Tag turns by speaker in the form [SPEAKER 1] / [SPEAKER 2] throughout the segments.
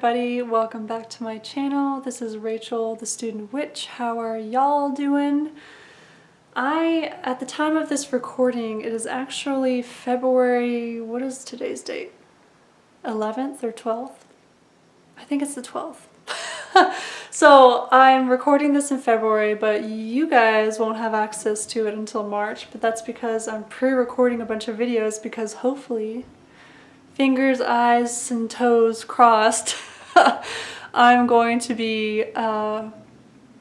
[SPEAKER 1] everybody, welcome back to my channel. This is Rachel, the Student Witch. How are y'all doing? At the time of this recording, it is actually February, what is today's date? 11th or 12th? I think it's the 12th. So I'm recording this in February, but you guys won't have access to it until March, but that's because I'm pre-recording a bunch of videos because hopefully, fingers, eyes, and toes crossed, I'm going to be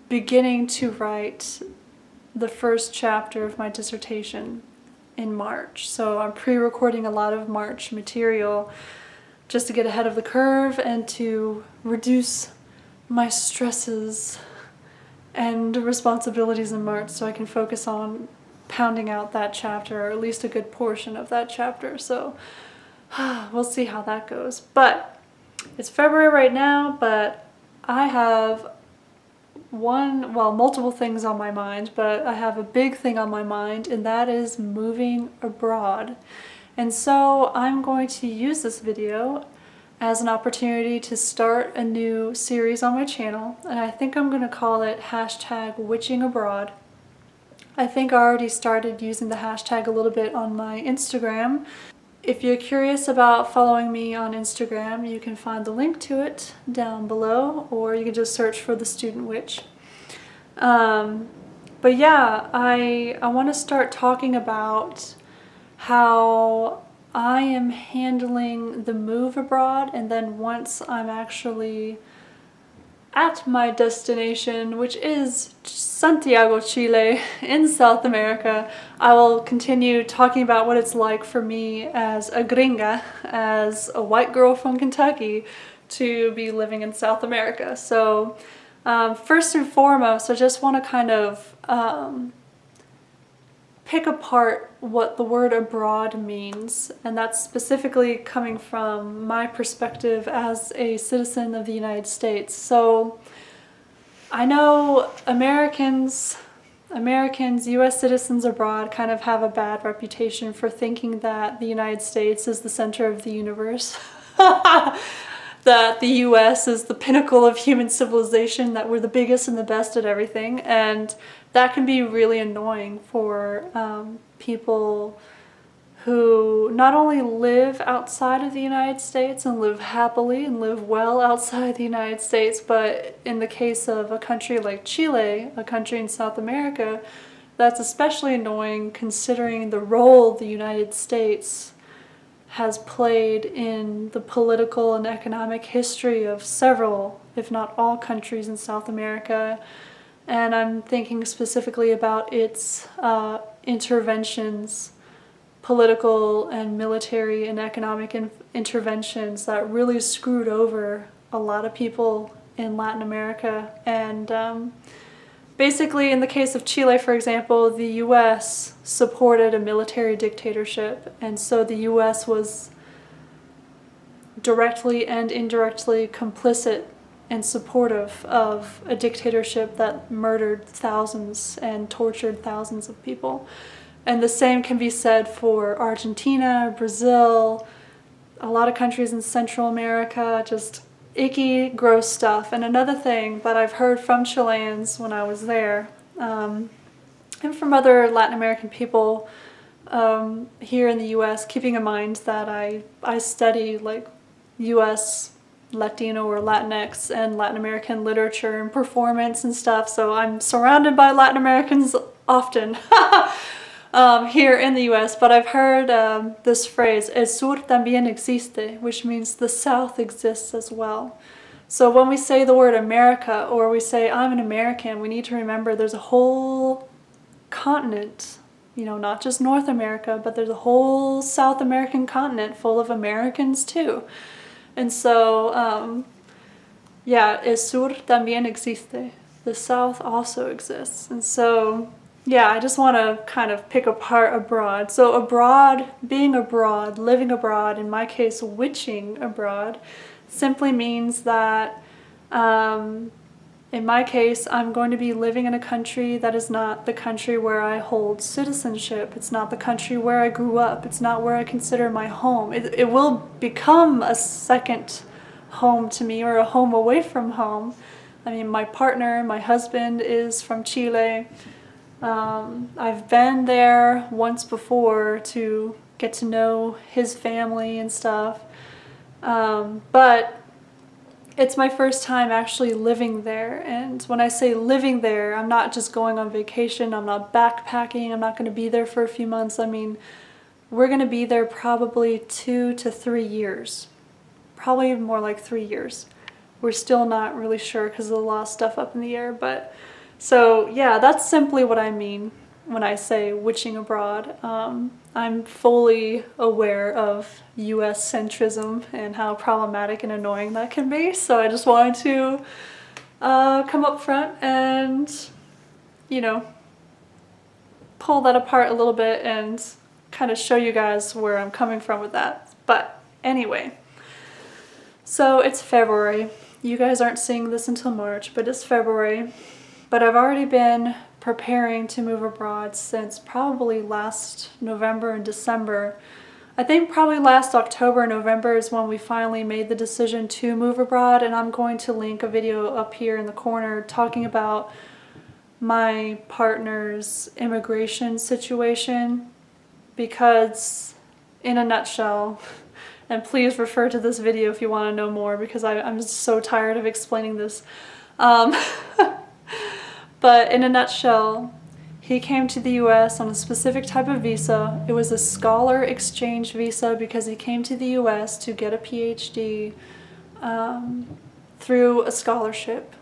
[SPEAKER 1] beginning to write the first chapter of my dissertation in March. So I'm pre-recording a lot of March material just to get ahead of the curve and to reduce my stresses and responsibilities in March so I can focus on pounding out that chapter, or at least a good portion of that chapter. So we'll see how that goes. But it's February right now, but I have multiple things on my mind, but I have a big thing on my mind, and that is moving abroad. And so I'm going to use this video as an opportunity to start a new series on my channel, and I think I'm going to call it #witchingabroad. I think I already started using the hashtag a little bit on my Instagram. If you're curious about following me on Instagram, you can find the link to it down below, or you can just search for the Student Witch. But yeah, I want to start talking about how I am handling the move abroad, and then once I'm actually at my destination, which is Santiago, Chile, in South America, I will continue talking about what it's like for me as a gringa, as a white girl from Kentucky, to be living in South America. So first and foremost, I just want to kind of pick apart what the word abroad means, and that's specifically coming from my perspective as a citizen of the United States. So I know Americans, US citizens abroad kind of have a bad reputation for thinking that the United States is the center of the universe. That the US is the pinnacle of human civilization, that we're the biggest and the best at everything, and that can be really annoying for people who not only live outside of the United States and live happily and live well outside the United States, but in the case of a country like Chile, a country in South America, that's especially annoying considering the role the United States has played in the political and economic history of several, if not all, countries in South America. And I'm thinking specifically about its interventions, political and military and economic interventions that really screwed over a lot of people in Latin America. And basically, in the case of Chile, for example, the US supported a military dictatorship, and so the US was directly and indirectly complicit and supportive of a dictatorship that murdered thousands and tortured thousands of people. And the same can be said for Argentina, Brazil, a lot of countries in Central America, just icky, gross stuff. And another thing that I've heard from Chileans when I was there, and from other Latin American people here in the US, keeping in mind that I study like US Latino or Latinx and Latin American literature and performance and stuff, so I'm surrounded by Latin Americans often here in the US, but I've heard this phrase, el sur también existe, which means the South exists as well. So when we say the word America, or we say I'm an American, we need to remember there's a whole continent, you know, not just North America, but there's a whole South American continent full of Americans too. And so, yeah, el sur también existe. The South also exists. And so, yeah, I just want to kind of pick apart abroad. So abroad, being abroad, living abroad, in my case, witching abroad, simply means that, in my case, I'm going to be living in a country that is not the country where I hold citizenship. It's not the country where I grew up. It's not where I consider my home. It will become a second home to me, or a home away from home. I mean, my partner, my husband, is from Chile. I've been there once before to get to know his family and stuff. But it's my first time actually living there. And when I say living there, I'm not just going on vacation. I'm not backpacking. I'm not going to be there for a few months. I mean, we're going to be there probably 2 to 3 years. Probably more like 3 years. We're still not really sure because there's a lot of stuff up in the air. But so yeah, that's simply what I mean when I say witching abroad. I'm fully aware of US centrism and how problematic and annoying that can be. So I just wanted to come up front and, you know, pull that apart a little bit and kind of show you guys where I'm coming from with that. But anyway, so it's February. You guys aren't seeing this until March, but it's February. But I've already been preparing to move abroad since probably last November and December. I think probably last October, November is when we finally made the decision to move abroad, and I'm going to link a video up here in the corner talking about my partner's immigration situation, because in a nutshell, and please refer to this video if you want to know more, because I'm just so tired of explaining this. But in a nutshell, he came to the US on a specific type of visa. It was a scholar exchange visa because he came to the US to get a PhD through a scholarship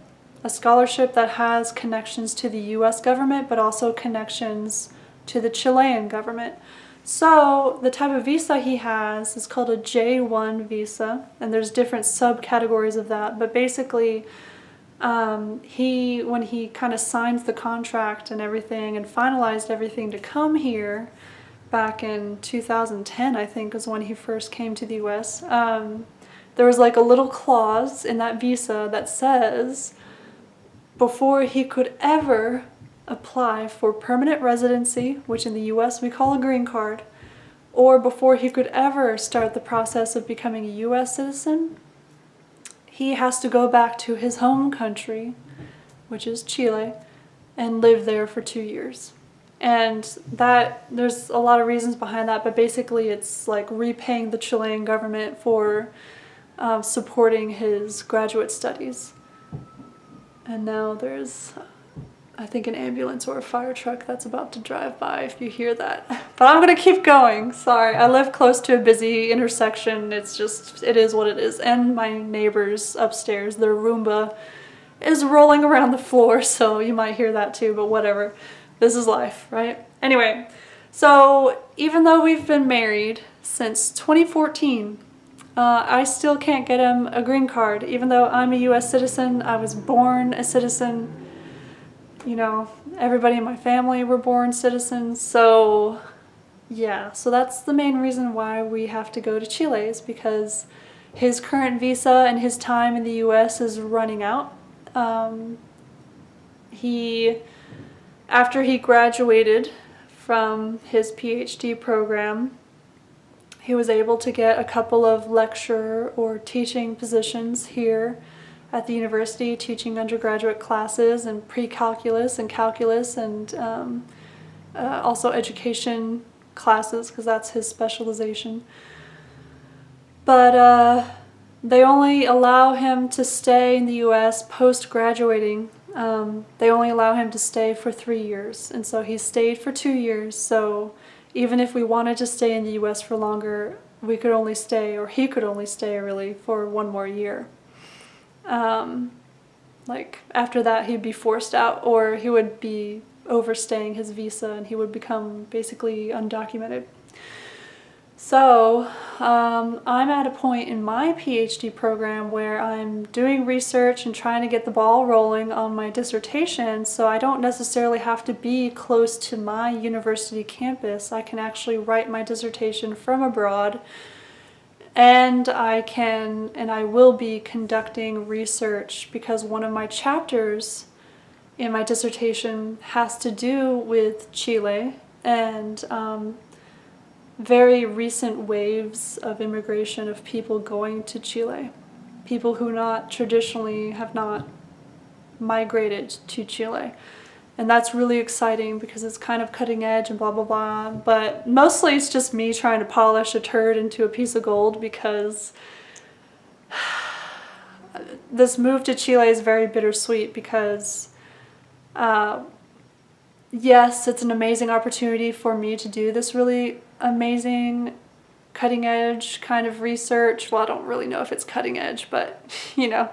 [SPEAKER 1] that has connections to the US government, but also connections to the Chilean government. So the type of visa he has is called a J1 visa, and there's different subcategories of that, but basically when he kind of signed the contract and everything and finalized everything to come here back in 2010, I think, was when he first came to the US. There was like a little clause in that visa that says before he could ever apply for permanent residency, which in the US we call a green card, or before he could ever start the process of becoming a US citizen, he has to go back to his home country, which is Chile, and live there for 2 years. And that, there's a lot of reasons behind that, but basically it's like repaying the Chilean government for supporting his graduate studies. And now there's, I think, an ambulance or a fire truck that's about to drive by if you hear that. But I'm gonna keep going, sorry. I live close to a busy intersection. It's just, it is what it is. And my neighbors upstairs, their Roomba is rolling around the floor, so you might hear that too, but whatever. This is life, right? Anyway, so even though we've been married since 2014, I still can't get him a green card. Even though I'm a US citizen, I was born a citizen. You know, everybody in my family were born citizens, so yeah, so that's the main reason why we have to go to Chile, is because his current visa and his time in the US is running out. After he graduated from his PhD program, he was able to get a couple of lecture or teaching positions here at the university, teaching undergraduate classes and pre-calculus and calculus, and also education classes, because that's his specialization. But they only allow him to stay in the US post-graduating. They only allow him to stay for 3 years, and so he stayed for 2 years. So even if we wanted to stay in the US for longer, we could only stay, or he could only stay really, for 1 more year. Like after that he'd be forced out, or he would be overstaying his visa and he would become basically undocumented. So I'm at a point in my PhD program where I'm doing research and trying to get the ball rolling on my dissertation, so I don't necessarily have to be close to my university campus. I can actually write my dissertation from abroad, and I will be conducting research, because one of my chapters in my dissertation has to do with Chile and very recent waves of immigration of people going to Chile. people who not traditionally have not migrated to Chile. And that's really exciting because it's kind of cutting edge and blah, blah, blah. But mostly it's just me trying to polish a turd into a piece of gold, because this move to Chile is very bittersweet because, yes, it's an amazing opportunity for me to do this really amazing cutting edge kind of research. Well, I don't really know if it's cutting edge, but, you know,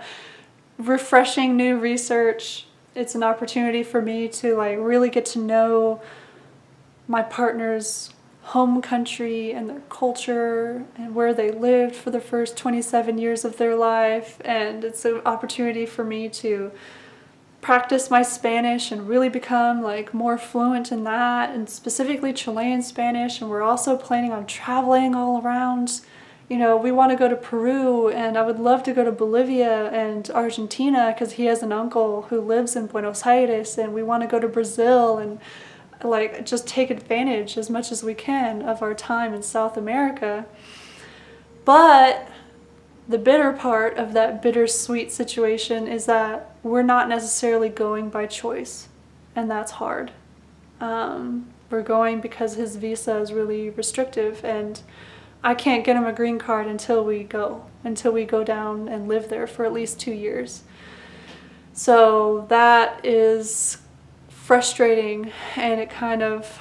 [SPEAKER 1] refreshing new research. It's an opportunity for me to like really get to know my partner's home country and their culture and where they lived for the first 27 years of their life. And it's an opportunity for me to practice my Spanish and really become like more fluent in that, and specifically Chilean Spanish. And we're also planning on traveling all around. You know, we want to go to Peru, and I would love to go to Bolivia and Argentina because he has an uncle who lives in Buenos Aires, and we want to go to Brazil and like just take advantage as much as we can of our time in South America. But the bitter part of that bittersweet situation is that we're not necessarily going by choice, and that's hard. We're going because his visa is really restrictive, and I can't get him a green card until we go down and live there for at least 2 years. So that is frustrating, and it kind of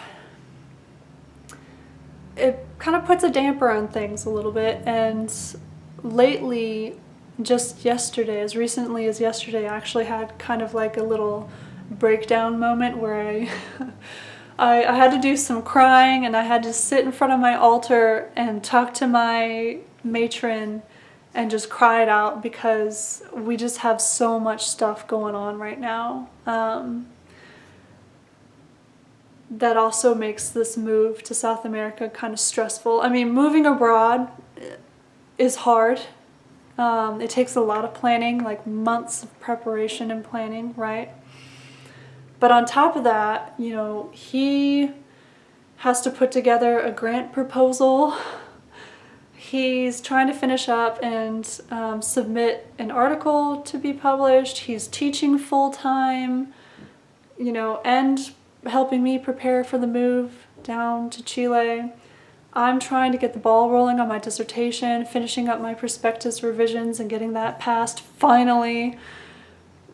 [SPEAKER 1] puts a damper on things a little bit. And lately, just yesterday, as recently as yesterday, I actually had kind of like a little breakdown moment where I had to do some crying, and I had to sit in front of my altar and talk to my matron and just cry it out, because we just have so much stuff going on right now. That also makes this move to South America kind of stressful. I mean, moving abroad is hard. It takes a lot of planning, like months of preparation and planning, right? But on top of that, you know, he has to put together a grant proposal. He's trying to finish up and submit an article to be published. He's teaching full-time, you know, and helping me prepare for the move down to Chile. I'm trying to get the ball rolling on my dissertation, finishing up my prospectus revisions and getting that passed finally.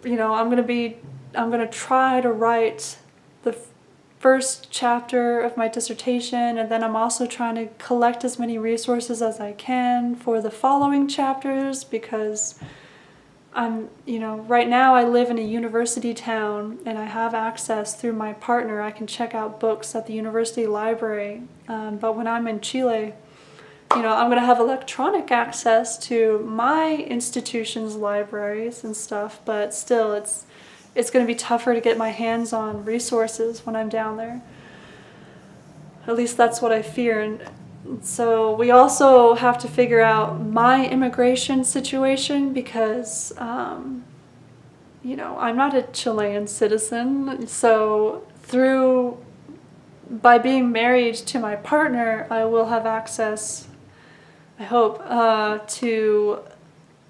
[SPEAKER 1] You know, I'm going to try to write the first chapter of my dissertation, and then I'm also trying to collect as many resources as I can for the following chapters, because right now I live in a university town and I have access through my partner. I can check out books at the university library. But when I'm in Chile, you know, I'm going to have electronic access to my institution's libraries and stuff, but still it's going to be tougher to get my hands on resources when I'm down there. At least that's what I fear. And so we also have to figure out my immigration situation, because, you know, I'm not a Chilean citizen. So by being married to my partner, I will have access, I hope, to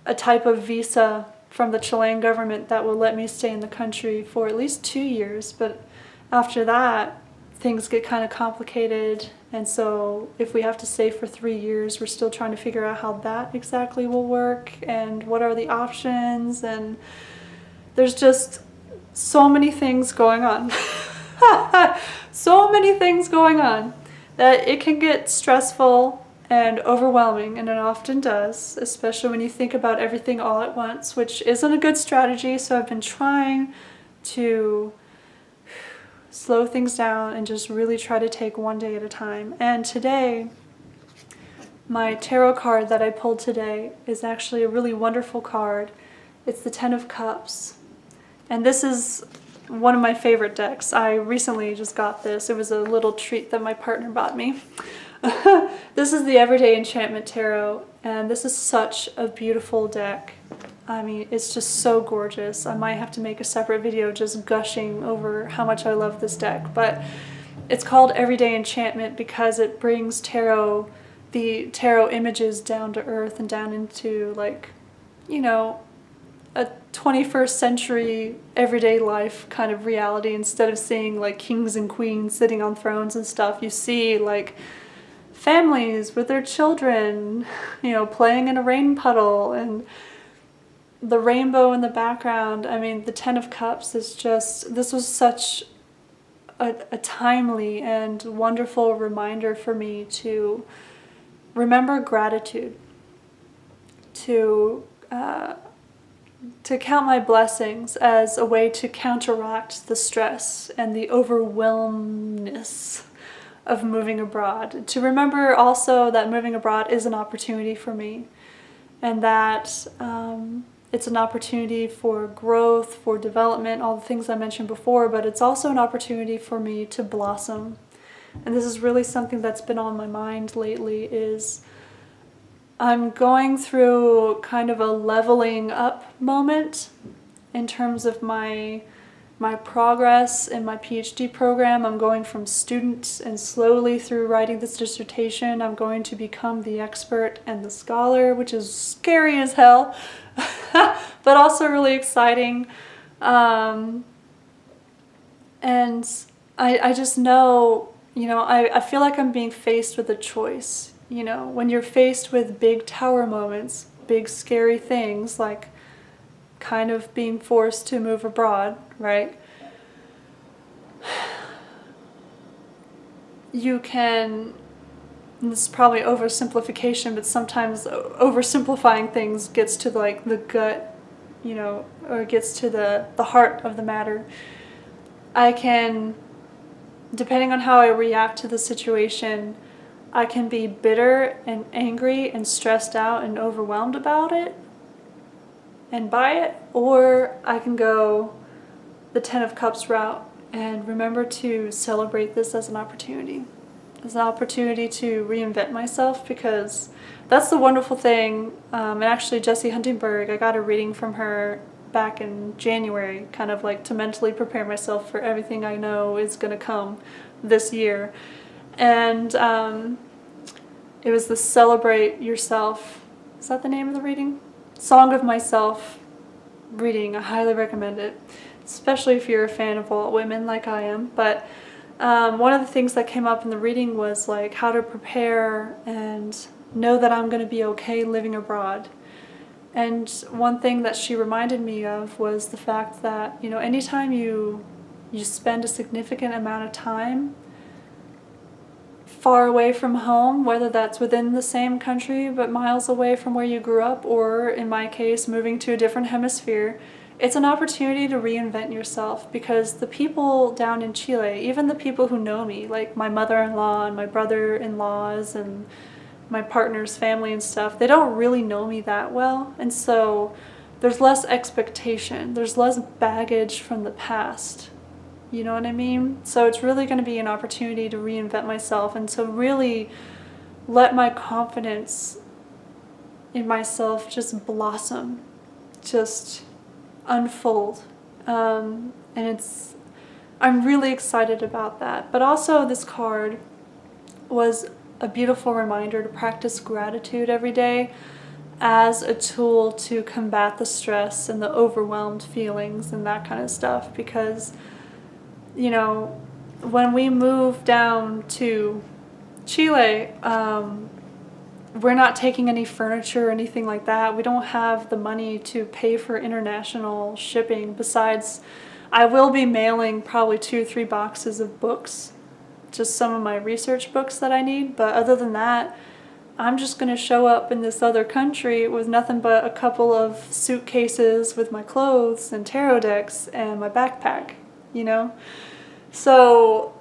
[SPEAKER 1] a type of visa from the Chilean government that will let me stay in the country for at least 2 years. But after that, things get kind of complicated. And so if we have to stay for 3 years, we're still trying to figure out how that exactly will work and what are the options. And there's just so many things going on. So many things going on that it can get stressful and overwhelming, and it often does, especially when you think about everything all at once, which isn't a good strategy. So I've been trying to slow things down and just really try to take one day at a time. And today, my tarot card that I pulled today is actually a really wonderful card. It's the Ten of Cups. And this is one of my favorite decks. I recently just got this. It was a little treat that my partner bought me. This is the Everyday Enchantment Tarot, and this is such a beautiful deck. I mean, it's just so gorgeous. I might have to make a separate video just gushing over how much I love this deck, but it's called Everyday Enchantment because it brings the tarot images down to earth and down into like you know, a 21st century everyday life kind of reality. Instead of seeing like kings and queens sitting on thrones and stuff, you see like families with their children, you know, playing in a rain puddle, and the rainbow in the background. I mean, the Ten of Cups is just, this was such a timely and wonderful reminder for me to remember gratitude, to count my blessings as a way to counteract the stress and the overwhelmness of moving abroad. To remember also that moving abroad is an opportunity for me, and that it's an opportunity for growth, for development, all the things I mentioned before, but it's also an opportunity for me to blossom. And this is really something that's been on my mind lately, is I'm going through kind of a leveling up moment in terms of my progress in my PhD program. I'm going from student and slowly through writing this dissertation, I'm going to become the expert and the scholar, which is scary as hell, but also really exciting. And I just know, you know, I feel like I'm being faced with a choice. You know, when you're faced with big tower moments, big scary things, like kind of being forced to move abroad, right? You can, and this is probably oversimplification, but sometimes oversimplifying things gets to like the gut, you know, or gets to the heart of the matter. I can, depending on how I react to the situation, I can be bitter and angry and stressed out and overwhelmed about it and by it, or I can go the Ten of Cups route and remember to celebrate this as an opportunity. As an opportunity to reinvent myself, because that's the wonderful thing. And actually Jessie Huntingberg, I got a reading from her back in January, kind of like to mentally prepare myself for everything I know is going to come this year. And it was the Celebrate Yourself, is that the name of the reading? Song of Myself reading. I highly recommend it, especially if you're a fan of all women like I am. But one of the things that came up in the reading was like how to prepare and know that I'm going to be okay living abroad. And one thing that she reminded me of was the fact that, you know, anytime you spend a significant amount of time far away from home, whether that's within the same country but miles away from where you grew up, or in my case moving to a different hemisphere, it's an opportunity to reinvent yourself. Because the people down in Chile, even the people who know me, like my mother-in-law and my brother-in-laws and my partner's family and stuff, they don't really know me that well, and so there's less expectation, there's less baggage from the past. You know what I mean? So it's really going to be an opportunity to reinvent myself and to really let my confidence in myself just blossom, just unfold. And I'm really excited about that. But also this card was a beautiful reminder to practice gratitude every day as a tool to combat the stress and the overwhelmed feelings and that kind of stuff. Because, you know, when we move down to Chile, we're not taking any furniture or anything like that. We don't have the money to pay for international shipping. Besides, I will be mailing probably 2 or 3 boxes of books, just some of my research books that I need. But other than that, I'm just going to show up in this other country with nothing but a couple of suitcases with my clothes and tarot decks and my backpack, you know? So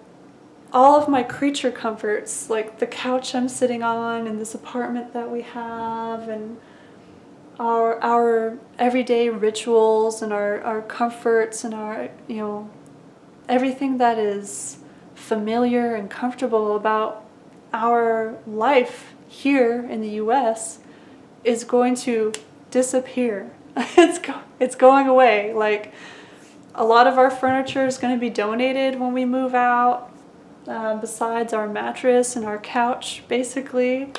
[SPEAKER 1] all of my creature comforts, like the couch I'm sitting on and this apartment that we have, and our everyday rituals and our comforts and our, you know, everything that is familiar and comfortable about our life here in the US is going to disappear. It's going away. Like, a lot of our furniture is going to be donated when we move out, besides our mattress and our couch, basically.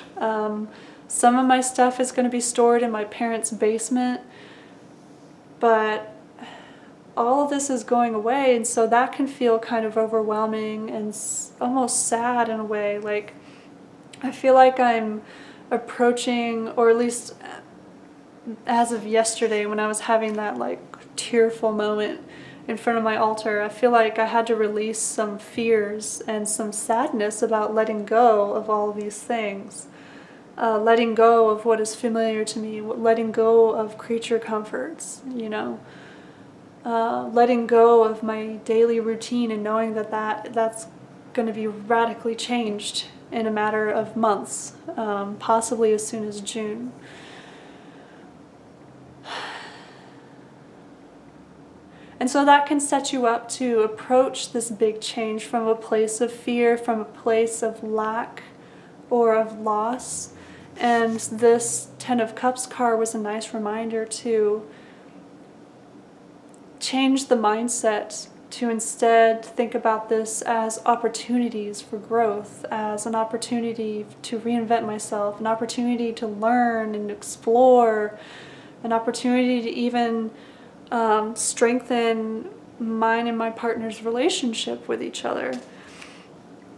[SPEAKER 1] Some of my stuff is going to be stored in my parents' basement, but all of this is going away, and so that can feel kind of overwhelming and almost sad in a way. Like, I feel like I'm approaching, or at least as of yesterday when I was having that like tearful moment in front of my altar, I feel like I had to release some fears and some sadness about letting go of all these things. Letting go of what is familiar to me, letting go of creature comforts, you know. Letting go of my daily routine and knowing that that's going to be radically changed in a matter of months, possibly as soon as June. And so that can set you up to approach this big change from a place of fear, from a place of lack or of loss. And this Ten of Cups card was a nice reminder to change the mindset, to instead think about this as opportunities for growth, as an opportunity to reinvent myself, an opportunity to learn and explore, an opportunity to even strengthen mine and my partner's relationship with each other.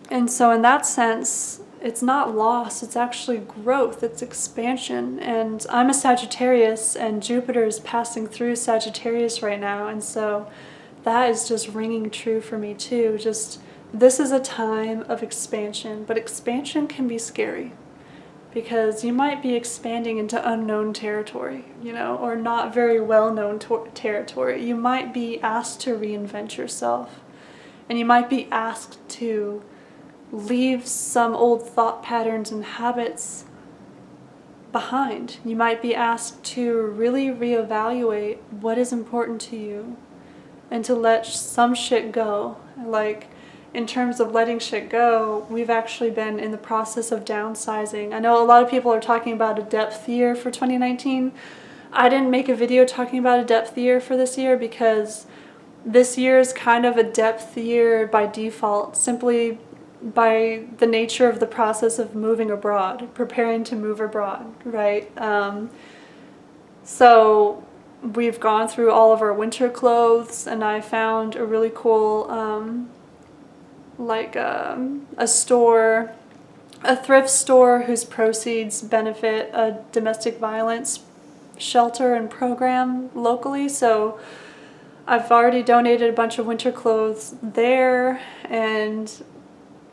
[SPEAKER 1] And so in that sense, it's not loss, it's actually growth, it's expansion. And I'm a Sagittarius, and Jupiter is passing through Sagittarius right now, and so that is just ringing true for me too. Just, this is a time of expansion, but expansion can be scary because you might be expanding into unknown territory, you know, or not very well-known territory. You might be asked to reinvent yourself, and you might be asked to leave some old thought patterns and habits behind. You might be asked to really reevaluate what is important to you and to let some shit go. Like, in terms of letting shit go, we've actually been in the process of downsizing. I know a lot of people are talking about a depth year for 2019. I didn't make a video talking about a depth year for this year because this year is kind of a depth year by default, simply by the nature of the process of moving abroad, preparing to move abroad, right? So we've gone through all of our winter clothes, and I found a really cool a store, a thrift store whose proceeds benefit a domestic violence shelter and program locally. So I've already donated a bunch of winter clothes there, and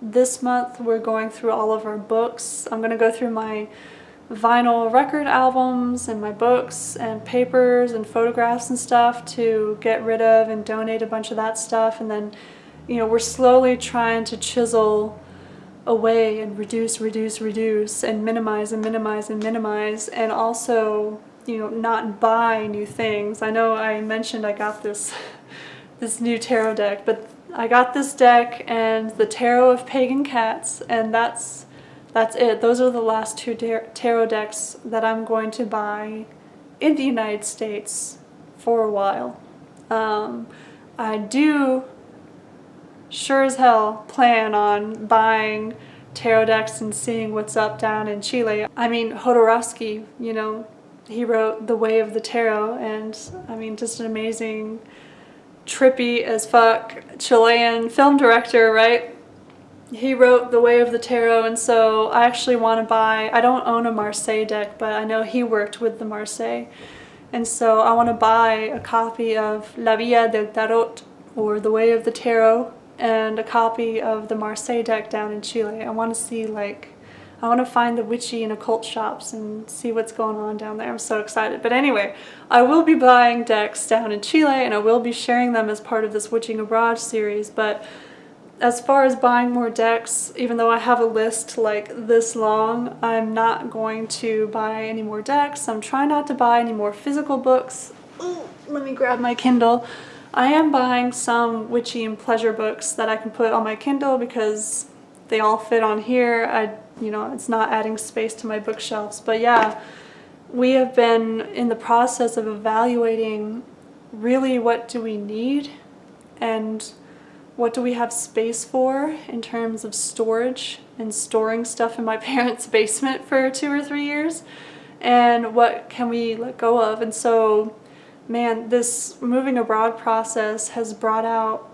[SPEAKER 1] this month we're going through all of our books. I'm going to go through my vinyl record albums and my books and papers and photographs and stuff to get rid of and donate a bunch of that stuff. And then, you know, we're slowly trying to chisel away and reduce and minimize and minimize and minimize, and also, you know, not buy new things. I know I mentioned I got this new tarot deck, but I got this deck and the Tarot of Pagan Cats, and that's it. Those are the last two tarot decks that I'm going to buy in the United States for a while. I do sure as hell plan on buying tarot decks and seeing what's up down in Chile. I mean, Jodorowsky, you know, he wrote The Way of the Tarot, and I mean, just an amazing, trippy as fuck Chilean film director, right? He wrote The Way of the Tarot, and so I actually want to buy, I don't own a Marseille deck, but I know he worked with the Marseille, and so I want to buy a copy of La Vía del Tarot, or The Way of the Tarot, and a copy of the Marseille deck down in Chile. I want to see, like, I want to find the witchy and occult shops and see what's going on down there. I'm so excited. But anyway, I will be buying decks down in Chile, and I will be sharing them as part of this Witching Abroad series. But as far as buying more decks, even though I have a list like this long, I'm not going to buy any more decks. I'm trying not to buy any more physical books. Ooh, let me grab my Kindle. I am buying some witchy and pleasure books that I can put on my Kindle because they all fit on here. You know, it's not adding space to my bookshelves. But yeah, we have been in the process of evaluating really what do we need and what do we have space for in terms of storage and storing stuff in my parents' basement for 2 or 3 years, and what can we let go of. And so, man, this moving abroad process has brought out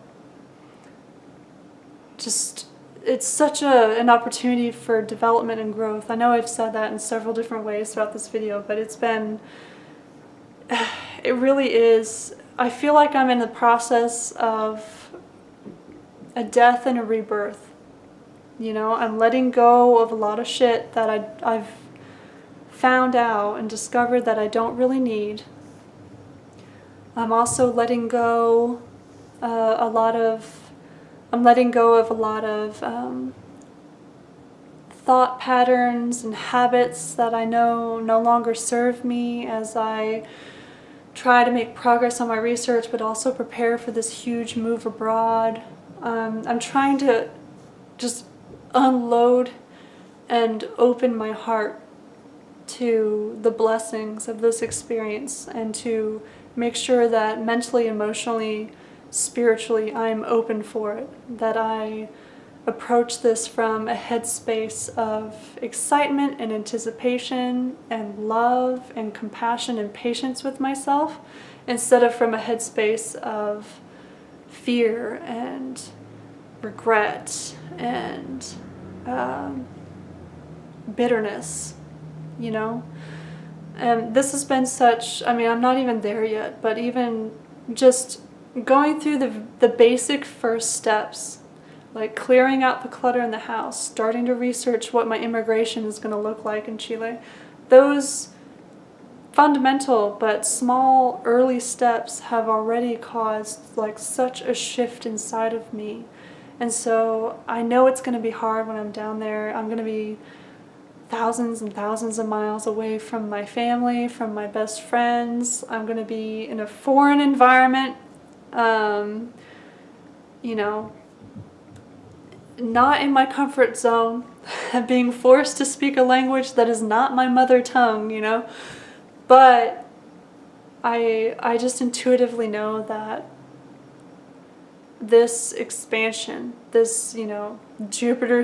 [SPEAKER 1] just, it's such an opportunity for development and growth. I know I've said that in several different ways throughout this video, but it's been, it really is, I feel like I'm in the process of a death and a rebirth. You know, I'm letting go of a lot of shit that I've found out and discovered that I don't really need. I'm also letting go a lot of thought patterns and habits that I know no longer serve me as I try to make progress on my research, but also prepare for this huge move abroad. I'm trying to just unload and open my heart to the blessings of this experience, and to make sure that mentally, emotionally, spiritually, I'm open for it, that I approach this from a headspace of excitement and anticipation and love and compassion and patience with myself, instead of from a headspace of fear and regret and bitterness, you know? And this has been such, I mean, I'm not even there yet, but even just going through the basic first steps, like clearing out the clutter in the house, starting to research what my immigration is going to look like in Chile, those fundamental but small early steps have already caused like such a shift inside of me. And so I know it's going to be hard when I'm down there. I'm going to be thousands and thousands of miles away from my family, from my best friends. I'm going to be in a foreign environment, you know, not in my comfort zone, being forced to speak a language that is not my mother tongue, you know. But I just intuitively know that this expansion, this, you know, Jupiter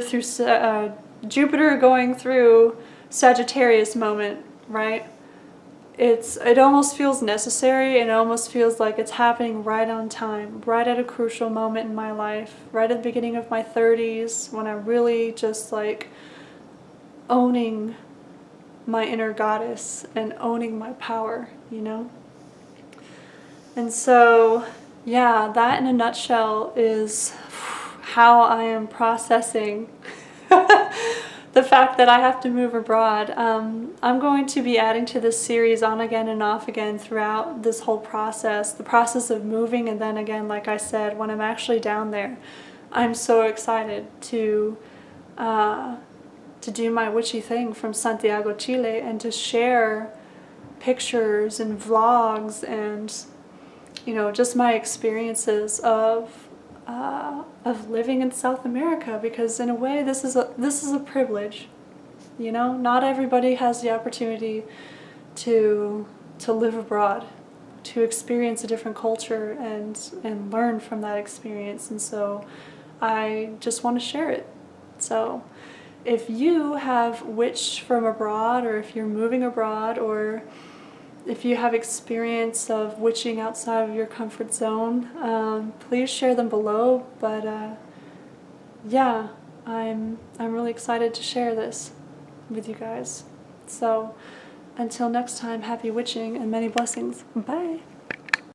[SPEAKER 1] going through Sagittarius moment, right? It almost feels necessary, and it almost feels like it's happening right on time, right at a crucial moment in my life, right at the beginning of my 30s, when I'm really just like owning my inner goddess and owning my power, you know? And so, yeah, that in a nutshell is how I am processing the fact that I have to move abroad. I'm going to be adding to this series on again and off again throughout this whole process, the process of moving, and then again, like I said, when I'm actually down there, I'm so excited to do my witchy thing from Santiago, Chile, and to share pictures and vlogs and, you know, just my experiences of living in South America, because in a way this is a privilege, you know. Not everybody has the opportunity to live abroad, to experience a different culture and learn from that experience, and so I just want to share it. So if you have witched from abroad, or if you're moving abroad, or if you have experience of witching outside of your comfort zone, please share them below. But yeah, I'm really excited to share this with you guys. So until next time, happy witching and many blessings. Bye.